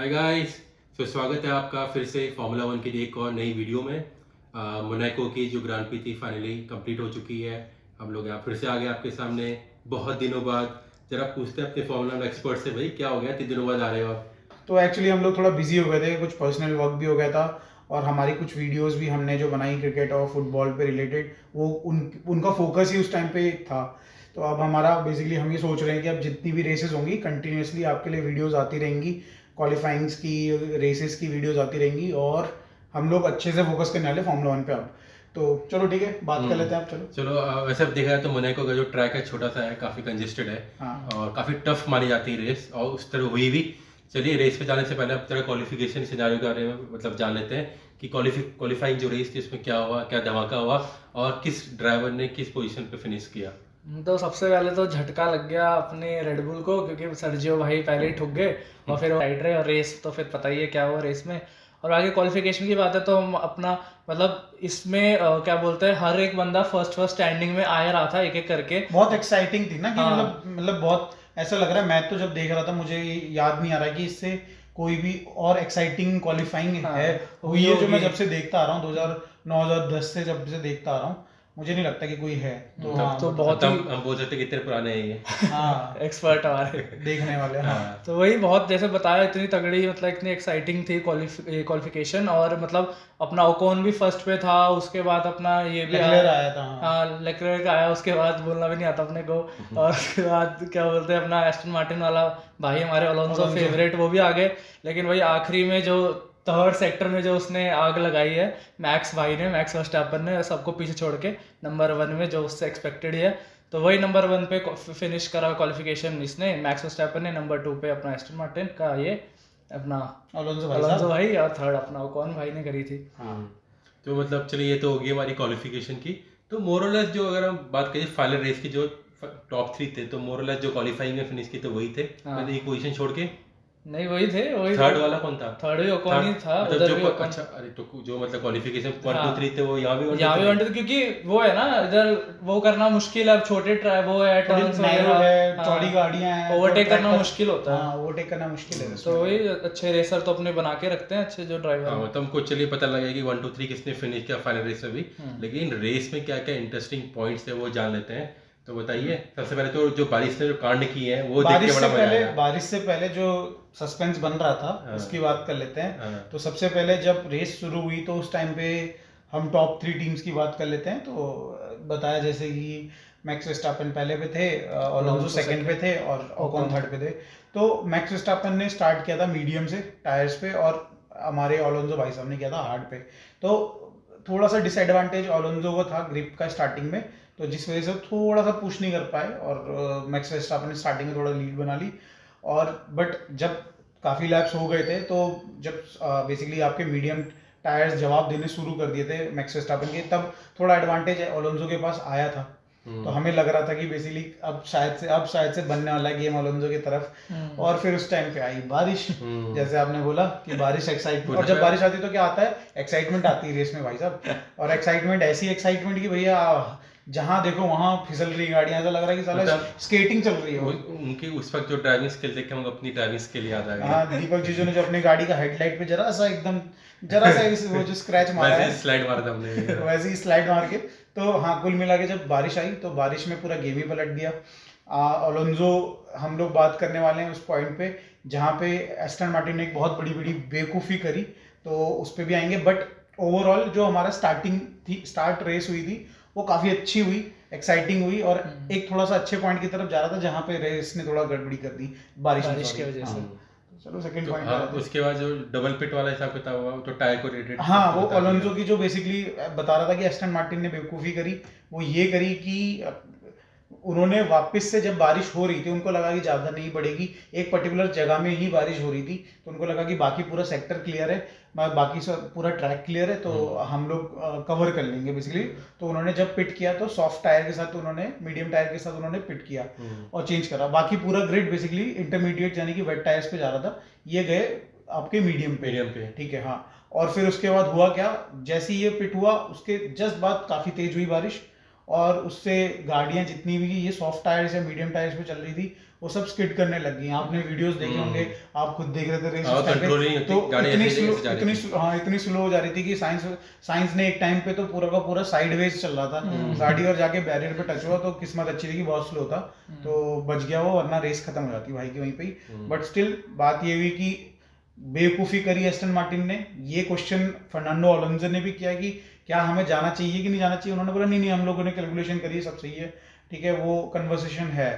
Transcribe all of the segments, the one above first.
Hi guys. स्वागत है आपका फिर से फार्मूला वन की एक और नई वीडियो में। मोनाको की जो ग्रांड प्री थी फाइनली कंप्लीट हो चुकी है। हम लोग यहाँ फिर से आ गए आपके सामने बहुत दिनों बाद। जरा पूछते हैं अपने फार्मूला वन एक्सपर्ट से, भाई क्या हो गया, 3 दिनों बाद आ रहे हो आप? तो एक्चुअली हम लोग थोड़ा बिजी हो गए थे, कुछ पर्सनल वर्क भी हो गया था और हमारी कुछ वीडियोस भी हमने जो बनाई क्रिकेट और फुटबॉल पे रिलेटेड, वो उनका फोकस ही उस टाइम पे था। तो अब हमारा बेसिकली हम ये सोच रहे हैं कि अब जितनी भी रेसेस होंगी कंटिन्यूसली आपके लिए वीडियोस आती रहेंगी, क्वालिफाइंग्स की रेसेस की वीडियोस आती रहेंगी और हम लोग अच्छे से फोकस करने वाले फार्मूला वन पे अब। तो चलो ठीक है, बात कर लेते हैं आप। चलो चलो वैसे अब देखा जाए तो मोनाको का जो ट्रैक है छोटा सा है, काफ़ी कंजेस्टेड है। हाँ। और काफ़ी टफ मानी जाती है रेस, और उस तरह हुई भी। चलिए रेस पे जाने से पहले अब थोड़ा क्वालिफिकेशन सिनारियो के बारे में मतलब जान लेते हैं कि क्वालिफाइंग जो रेस थी उसमें क्या हुआ, क्या धमाका हुआ और किस ड्राइवर ने किस पोजीशन पे फिनिश किया। तो सबसे पहले तो झटका लग गया अपने रेड बुल को, क्योंकि सर्जियो भाई पहले ही ठुक गए और फिर वो राइड रहे और रेस तो फिर पता ही है क्या हुआ रेस में। और आगे क्वालिफिकेशन की बात है तो हम अपना मतलब इसमें क्या बोलते हैं, हर एक बंदा फर्स्ट स्टैंडिंग में आ रहा था एक एक करके। बहुत एक्साइटिंग थी ना कि हाँ। मतलब बहुत ऐसा लग रहा है। मैं तो जब देख रहा था मुझे याद नहीं आ रहा कि इससे कोई भी और एक्साइटिंग क्वालिफाइंग हाँ, है हुई ये जो मैं होगी। जब से देखता आ रहा हूँ 2009 2010 से जब से देखता आ रहा हूँ, मुझे नहीं लगता कि कोई है। तो तब हाँ तो बताओ। बहुत तब ही हम बोल सकते हैं कितने पुराने हैं ये। हाँ एक्सपर्ट हमारे। देखने वाले। हाँ हाँ। तो वही बहुत जैसे बताया, इतनी तगड़ी मतलब इतनी एक्साइटिंग थी क्वालिफिकेशन। और मतलब अपना ओकोन भी फर्स्ट पे था, उसके बाद अपना ये भी लेक्लेयर आया था। हाँ हाँ लेक्लेयर का आया, उसके बाद बोलना भी नहीं आता अपने को। और उसके बाद क्या बोलते हैं, अपना एस्टन मार्टिन वाला भाई हमारे अलोंसो अलोंसो। फेवरेट, वो भी आ गए। लेकिन वही आखिरी में जो थर्ड सेक्टर में जो उसने आग लगाई है, मैक्स भाई ने, मैक्स वर्स्टैपन ने सबको पीछे छोड़ के नंबर 1 में, जो उससे एक्सपेक्टेड ही है। तो वही नंबर 1 पे फिनिश करा क्वालिफिकेशन इसने, मैक्स वर्स्टैपन ने। नंबर 2 पे अपना एस्टन मार्टिन का ये अपना अलोंसो भाई अलोंसो साहब। भाई, और थर्ड अपना ओकॉन भाई ने करी थी। हाँ तो मतलब चलिए ये तो होगी हमारी क्वालिफिकेशन की। तो मोरलेस जो अगर हम बात करें फाइनल रेस की, जो टॉप 3 थे, तो मोरलेस जो क्वालिफाइंग में फिनिश की तो वही थे, हाँ। मतलब एक पोजीशन छोड़ के। नहीं वही थे, वही थर्ड वाला कौन था? थर्ड भी ओकॉन ही था, मतलब उधर जो भी ओकॉन। अच्छा, अरे तो जो मतलब क्वालिफिकेशन 1 हाँ। 2 3 थे, वो यहाँ भी 1 2 यहाँ भी 3। वन, क्योंकि वो है ना इधर, वो करना मुश्किल है। अब छोटे ट्राई वो है, थोड़ी टर्न्स नैरो वगैरह है, चौड़ी गाड़ियां हैं, तो ओवरटेक ट्रैक करना पर- मुश्किल होता है। हाँ ओवरटेक करना मुश्किल है तो इसमें। वही अच्छे रेसर तो अपने बना के रखते हैं, अच्छे जो ड्राइवर हाँ हैं। मतलब हमको चलिए पता लगा कि 1 2 3 किसने फिनिश किया फाइनल रेस में भी। लेकिन रेस में क्या क्या इंटरेस्टिंग पॉइंट्स है वो जान लेते हैं। तो बताइए सबसे पहले तो जो बारिश ने जो कांड किए हैं वो देख के बड़ा मजा आया। बारिश से पहले जो सस्पेंस बन रहा था हाँ। उसकी बात कर लेते हैं। हाँ। तो सबसे पहले जब रेस शुरू हुई तो उस टाइम पे हम टॉप 3 टीम्स की बात कर लेते हैं। तो बताया जैसे कि मैक्स वर्स्टैपन पहले पे थे, अलोंसो सेकंड पे थे और ओकॉन थर्ड पे थे। तो मैक्स वर्स्टैपन ने स्टार्ट किया था मीडियम से टायर्स पे और हमारे अलोंसो भाई साहब ने किया था हार्ड पे। तो थोड़ा सा डिसएडवांटेज अलोंसो को था ग्रिप का स्टार्टिंग में, तो जिस वजह से थोड़ा सा पुश नहीं कर पाए और मैक्स वर्स्टैपन ने स्टार्टिंग में थोड़ा लीड बना ली। और बट जब काफ़ी लैप्स हो गए थे तो जब बेसिकली आपके मीडियम टायर्स जवाब देने शुरू कर दिए थे मैक्स वर्स्टैपन के, तब थोड़ा एडवांटेज अलोंसो के पास आया था। तो हमें लग रहा था कि बेसिकली अब शायद से बनने वाला है गेम अलोंसो की तरफ। और फिर उस टाइम पे आई बारिश। जैसे आपने बोला कि बारिश एक्साइटमेंट, और जब बारिश आती है तो क्या आता है, एक्साइटमेंट आती है रेस में भाई साहब। और एक्साइटमेंट ऐसी एक्साइटमेंट कि भैया जहाँ देखो वहाँ फिसल रही गाड़ियाँ, ऐसा लग रहा है कि साला मतलब स्केटिंग चल रही है वो। उनकी उस वक्त जो ड्राइविंग स्किल देख के हम अपनी ड्राइविंग स्किल याद आ गई। हाँ दीपक जीजू ने जो अपनी गाड़ी का हेडलाइट पे जरा सा वो जो स्क्रैच मारा है, वैसे स्लाइड मारा था हमने। वैसे ही स्लाइड मार के। तो हाँ कुल मिला के जब बारिश आई तो बारिश में पूरा गेम ही पलट गया। अलोंसो हम लोग बात करने वाले हैं उस पॉइंट पे जहाँ पे एस्टन मार्टिन ने एक बहुत बड़ी बड़ी बेवकूफ़ी करी, तो उस पर भी आएंगे। बट ओवरऑल जो हमारा स्टार्ट रेस हुई थी वो काफ़ी अच्छी हुई, एक्साइटिंग हुई और एक थोड़ा सा अच्छे पॉइंट की तरफ जा रहा था जहाँ पे रेस ने थोड़ा गड़बड़ी कर दी बारिश की वजह से। चलो सेकंड पॉइंट। हाँ उसके बाद जो डबल पिट वाला हिसाब किताब हुआ तो टायर को रिलेटेड। हाँ वो अलोंसो की जो बेसिकली बता रहा था कि एस्टन मार्टिन ने बेवकूफ़ी करी, वो ये करी कि उन्होंने वापस से जब बारिश हो रही थी उनको लगा कि ज़्यादा नहीं पड़ेगी, एक पर्टिकुलर जगह में ही बारिश हो रही थी, तो उनको लगा कि बाकी पूरा सेक्टर क्लियर है, बाकी सब पूरा ट्रैक क्लियर है, तो हम लोग कवर कर लेंगे बेसिकली। तो उन्होंने जब पिट किया तो सॉफ्ट टायर के साथ उन्होंने मीडियम टायर के साथ उन्होंने पिट किया और चेंज करा। बाकी पूरा ग्रिड बेसिकली इंटरमीडिएट यानी कि वेट टायर्स पे जा रहा था, ये गए आपके मीडियम पे। ठीक है हाँ। और फिर उसके बाद हुआ क्या, जैसे ही ये पिट हुआ उसके जस्ट बाद काफ़ी तेज हुई बारिश और उससे गाड़ियां जितनी भी ये सॉफ्ट टायर्स या मीडियम टायर्स पे चल रही थी वो सब स्किड करने लग गई। आपने वीडियोस देखे होंगे, आप खुद देख रहे थे रेस हाँ, कंट्रोल नहीं होती, तो गाड़ी इतनी ऐसे स्लो ऐसे जा रही थी। इतनी स्लो हो जा रही थी कि साइंस ने एक टाइम पे तो पूरा का पूरा साइडवेज चल रहा था गाड़ी, और जाके बैरियर पे टच हुआ तो किस्मत अच्छी थी कि बहुत स्लो था तो बच गया वो, वरना रेस खत्म हो जाती भाई की वहीं पे ही। बट स्टिल बात ये हुई कि बेवकूफ़ी करी एस्टन मार्टिन ने। ये क्वेश्चन फर्नांडो अलोंसो ने भी किया कि क्या हमें जाना चाहिए कि नहीं जाना चाहिए। उन्होंने बोला नहीं नहीं, हम लोगों ने कैलकुलेशन करी, सब सही है, ठीक है, वो कन्वर्सेशन है।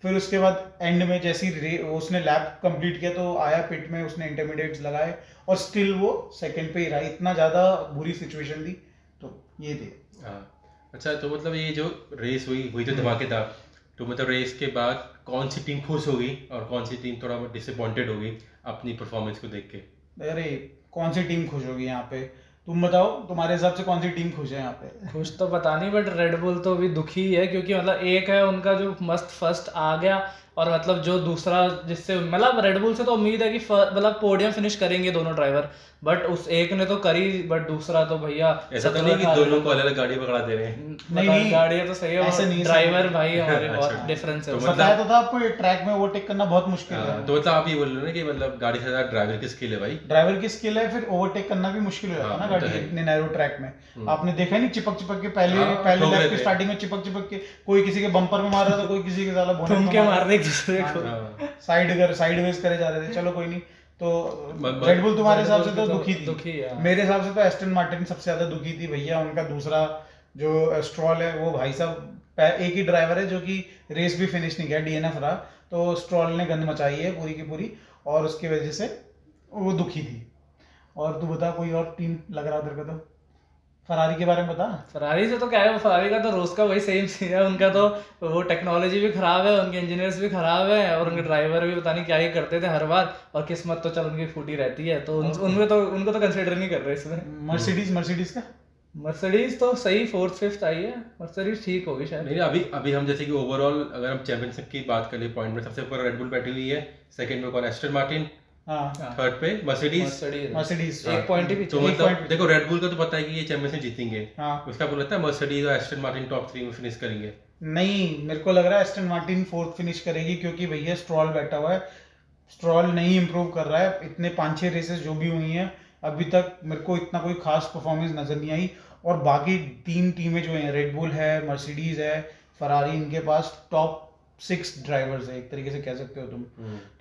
फिर उसके बाद एंड में जैसी उसने लैप कंप्लीट किया तो आया पिट में, उसने इंटरमीडिएट्स लगाए और स्टिल वो सेकंड पे ही रहा। इतना ज़्यादा बुरी सिचुएशन थी। तो ये थी। हाँ, अच्छा, तो मतलब ये जो रेस हुई तो धमाकेदार। तो मतलब रेस के बाद कौन सी टीम खुश होगी और कौन सी टीम थोड़ा डिसअपॉइंटेड होगी अपनी परफॉर्मेंस को देख के? अरे कौन सी टीम खुश होगी यहाँ पे? तुम बताओ, तुम्हारे हिसाब से कौन सी टीम खुश है यहाँ पे? कुछ तो पता नहीं, बट रेड बुल तो अभी दुखी है, क्योंकि मतलब एक है उनका जो मस्त फर्स्ट आ गया, और मतलब जो दूसरा जिससे मतलब रेड बुल से तो उम्मीद है कि मतलब पोडियम फिनिश करेंगे दोनों ड्राइवर, बट उस एक ने तो करी, बट दूसरा तो भैया ऐसा तो नहीं कि दोनों को अलग अलग गाड़ी पकड़ा दे रहे हैं। नहीं, गाड़ियाँ तो सही ऐसे है, नहीं, ड्राइवर भाई हमारे अच्छा, बहुत डिफरेंस है तो उसमें। बताया तो था आपको, ये ट्रैक में ओवरटेक करना बहुत मुश्किल है। तो मतलब आप ये बोल रहे हो ना कि मतलब गाड़ी से ज्यादा ड्राइवर की स्किल है भाई। ड्राइवर की स्किल है, फिर ओवरटेक करना भी मुश्किल हो जाता है ना हाँ, वो तो गाड़ी है। इतने नैरो ट्रैक में। आपने देखा नहीं, चिपक चिपक के पहले हाँ, पहले ठोक रहे लैप की थे। स्टार्टिंग में चिपक के कोई किसी के बम्पर में मार रहा था, कोई किसी के साला बोनट तुम में क्या मार मार रहे एक दूसरे को? हाँ, साइडवेज करे जा रहे थे। चलो कोई नहीं। तो ब- रेड बुल तुम्हारे Red हिसाब Bull से तो की तो दुखी थी। दुखी है, हाँ। मेरे हिसाब से तो एस्टन मार्टिन सबसे ज्यादा दुखी थी भैया। उनका दूसरा जो स्ट्रॉल है वो भाई साहब एक ही ड्राइवर है जो कि रेस भी फिनिश नहीं किया, डीएनएफ रहा। तो स्ट्रॉल ने गंद मचाई है पूरी की पूरी, और उसकी वजह से वो दुखी थी। और तू बता, कोई और टीम लग रहा तेरे को? तो फरारी के बारे में बता। फरारी से तो क्या है, फरारी का तो रोज का वही सेम सीन है उनका। तो वो टेक्नोलॉजी भी खराब है, उनके इंजीनियर्स भी खराब है, और उनके ड्राइवर भी पता नहीं क्या ही करते थे हर बार, और किस्मत तो चल उनकी फूटी रहती है। तो उनमें तो उनको तो कंसिडर नहीं कर रहे इसमें। मर्सिडीज का मर्सिडीज तो सही 4th 5th आई है, मर्सिडीज ठीक होगी शायद। नहीं, अभी अभी हम जैसे कि ओवरऑल अगर हम चैंपियनशिप की बात करें पॉइंट में, सबसे ऊपर रेड बुल बैठी हुई है, सेकंड पे कौन? एस्टन मार्टिन, हाँ, थर्ड पे मर्सिडीज। मर्सिडीज एक पॉइंट ही तो पीछे। मतलब देखो, रेड बुल का तो पता है कि ये चैंपियनशिप जीतेंगे, हाँ। उसका आपको लगता है मर्सिडीज और एस्टन मार्टिन टॉप 3 में फिनिश करेंगे? नहीं, मेरे को लग रहा है एस्टन मार्टिन 4th फिनिश करेगी, क्योंकि भैया स्ट्रॉल बैठा हुआ है। स्ट्रॉल नहीं इंप्रूव कर रहा है। इतने 5-6 रेसेस जो भी हुई हैं अभी तक मेरे को इतना कोई खास परफॉर्मेंस नजर नहीं आई। और बाकी 3 टीमें जो हैं, रेड बुल है, मर्सिडीज है, फरारी, इनके पास टॉप 6 ड्राइवर्स है, एक तरीके से कह सकते हो तुम।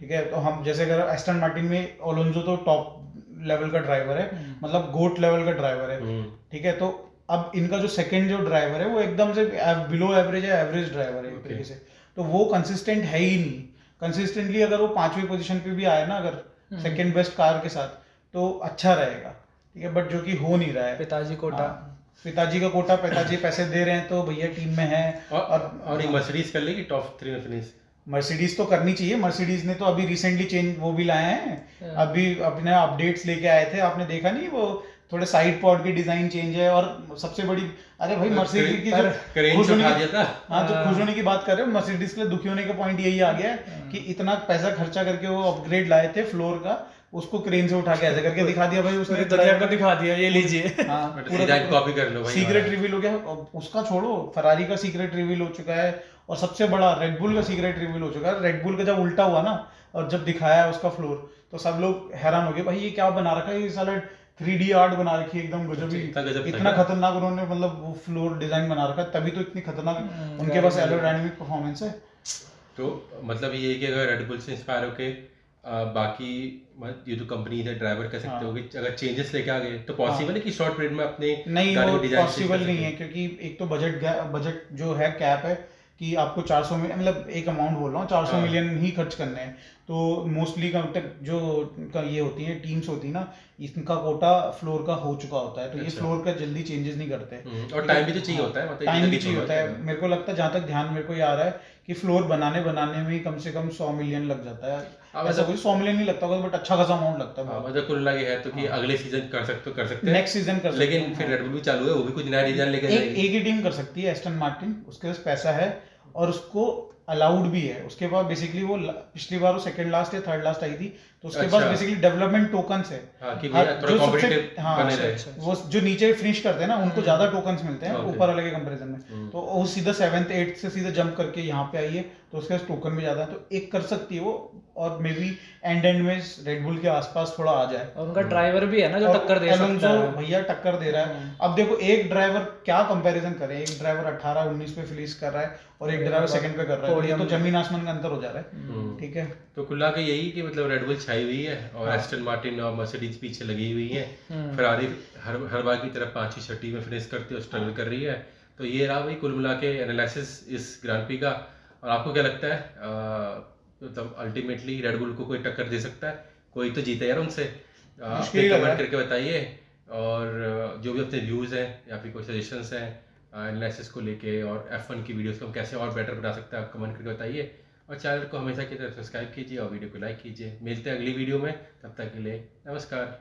ठीक है, तो हम जैसे अगर एस्टन मार्टिन में ओलोंजो तो टॉप लेवल का ड्राइवर है, मतलब गोट लेवल का ड्राइवर है। ठीक है, तो अब इनका जो सेकंड जो ड्राइवर है वो एकदम से बिलो एवरेज है, एवरेज ड्राइवर है एक तरीके से। तो वो कंसिस्टेंट है ही नहीं। कंसिस्टेंटली अगर वो 5वीं पोजीशन पे भी आए ना, अगर सेकंड बेस्ट कार के साथ, तो अच्छा रहेगा। ठीक है, बट जो कि हो नहीं रहा है। पिताजी कोटा। हाँ, पिताजी का कोटा, पिताजी पैसे दे रहे हैं तो भैया टीम में है। और ये मर्सिडीज कर लेगी टॉप 3 में फिनिश? मर्सिडीज तो करनी चाहिए। मर्सिडीज ने तो अभी रिसेंटली चेंज वो भी लाए हैं, अभी अपने अपडेट्स लेके आए थे, आपने देखा नहीं? वो थोड़े साइड पॉड की डिजाइन चेंज है, और सबसे बड़ी, अरे भाई मर्सिडीज की क्रेन खुश से होने उठा की, दिया था। हाँ, तो खुश होने की बात कर रहे हो। मर्सिडीज के लिए दुखी होने का पॉइंट यही आ गया है कि इतना पैसा खर्चा करके वो अपग्रेड लाए थे फ्लोर का, उसको क्रेन से उठा के ऐसे करके दिखा दिया भाई उसने, दुनिया को दिखा दिया, ये लीजिए। हाँ, डिजाइन कॉपी कर लो भाई। सीक्रेट रिवील हो गया। उसका छोड़ो, फरारी का सीक्रेट रिवील हो चुका है, और सबसे बड़ा रेड बुल का सीक्रेट रिवील हो चुका है। रेड बुल का जब उल्टा हुआ ना, और जब दिखाया उसका फ्लोर, तो सब लोग हैरान हो गए, भाई ये क्या बना रखा है, ये साला 3D आर्ट बना रखी है एकदम गजब ही। इतना गजब था इतना क्या? खतरनाक उन्होंने मतलब वो फ्लोर डिजाइन बना रखा है, तभी तो इतनी खतरनाक उनके पास एरोडायनामिक परफॉर्मेंस है। तो मतलब ये है कि अगर रेड बुल से इंस्पायर होके बाकी ये जो कंपनी है, ड्राइवर कह सकते हो कि अगर चेंजेस लेके आ गए तो पॉसिबल है कि शॉर्ट पीरियड में अपने नहीं, गाड़ी वो को डिजाइन पॉसिबल नहीं है, क्योंकि एक तो बजट जो है कैप है कि आपको 400 में, मतलब एक अमाउंट बोल रहा हूँ, 400 मिलियन ही खर्च करने हैं। तो मोस्टली जो ये होती हैं टीम्स होती है ना, इनका कोटा फ्लोर का हो चुका होता है, तो ये फ्लोर का जल्दी चेंजेस नहीं करते। और टाइम भी तो चाहिए होता है, मतलब टाइम भी चाहिए होता है। मेरे को लगता है, जहाँ तक ध्यान मेरे को ये आ रहा है, कि फ्लोर बनाने में ही कम से कम 100 मिलियन लग जाता है। ऐसा कुछ 100 मिलियन नहीं लगता होगा, बट अच्छा खासा अमाउंट लगता है। मतलब कुल मिला के है तो कि अगले सीजन कर सकते हैं, नेक्स्ट सीजन कर सकते हैं। लेकिन फिर रेड बुल भी चालू है, वो भी कुछ नया डिजाइन लेके एक ही टीम कर सकती है, एस्टन मार्टिन, उसके पास पैसा है, और उसको अलाउड भी है। उसके बाद बेसिकली वो पिछली बार वो सेकंड लास्ट या थर्ड लास्ट आई थी, तो उसके अच्छा। पास बेसिकली डेवलपमेंट टोकन्स है। हाँ कि हर भैया थोड़ा जो सबसे कॉम्पिटिटिव हाँ बने रहे। अच्छा, वो जो नीचे फिनिश करते हैं ना उनको ज्यादा टोकन्स मिलते हैं Okay. ऊपर वाले के कंपैरिजन में। हम्म। तो वो सीधा 7th 8th से सीधा जंप करके यहाँ पे आई है, तो उसके पास टोकन भी ज्यादा है, तो एक कर सकती है वो, और मे बी एंड में रेडबुल के आसपास थोड़ा आ जाए। और उनका ड्राइवर भी है ना जो और टक्कर दे सकता एलोंसो है। भैया टक्कर दे रहा है। अब देखो एक ड्राइवर क्या कंपैरिजन करें, एक ड्राइवर 18-19 पे फिनिश कर रहा है और एक ड्राइवर सेकंड पे कर रहा है, तो ये तो जमीन आसमान का अंतर हो जा रहा है। ठीक है, तो कुल के यही कि मतलब रेड बुल छाई हुई है और हाँ। एस्टन मार्टिन और मर्सिडीज पीछे लगी हुई है। हम्म। फरारी हर बार की तरफ 5वीं 6वीं में फिनिश करती है और स्ट्रगल कर रही है। तो ये रहा भाई कुल मिला के एनालिसिस इस ग्रांड प्री का। और आपको क्या लगता है मतलब अल्टीमेटली रेड बुल को कोई टक्कर दे सकता है? कोई तो जीते यार उनसे। मुश्किल अपने ही लग रहा कमेंट है। करके बताइए, और जो भी अपने व्यूज़ हैं या फिर कोई सजेशंस हैं एनालिसिस को लेके और F1 की वीडियोस को हम कैसे और बेटर बना सकते हैं, आप कमेंट करके बताइए। और चैनल को हमेशा की तरह सब्सक्राइब कीजिए और वीडियो को लाइक कीजिए। मिलते हैं अगली वीडियो में, तब तक के लिए नमस्कार।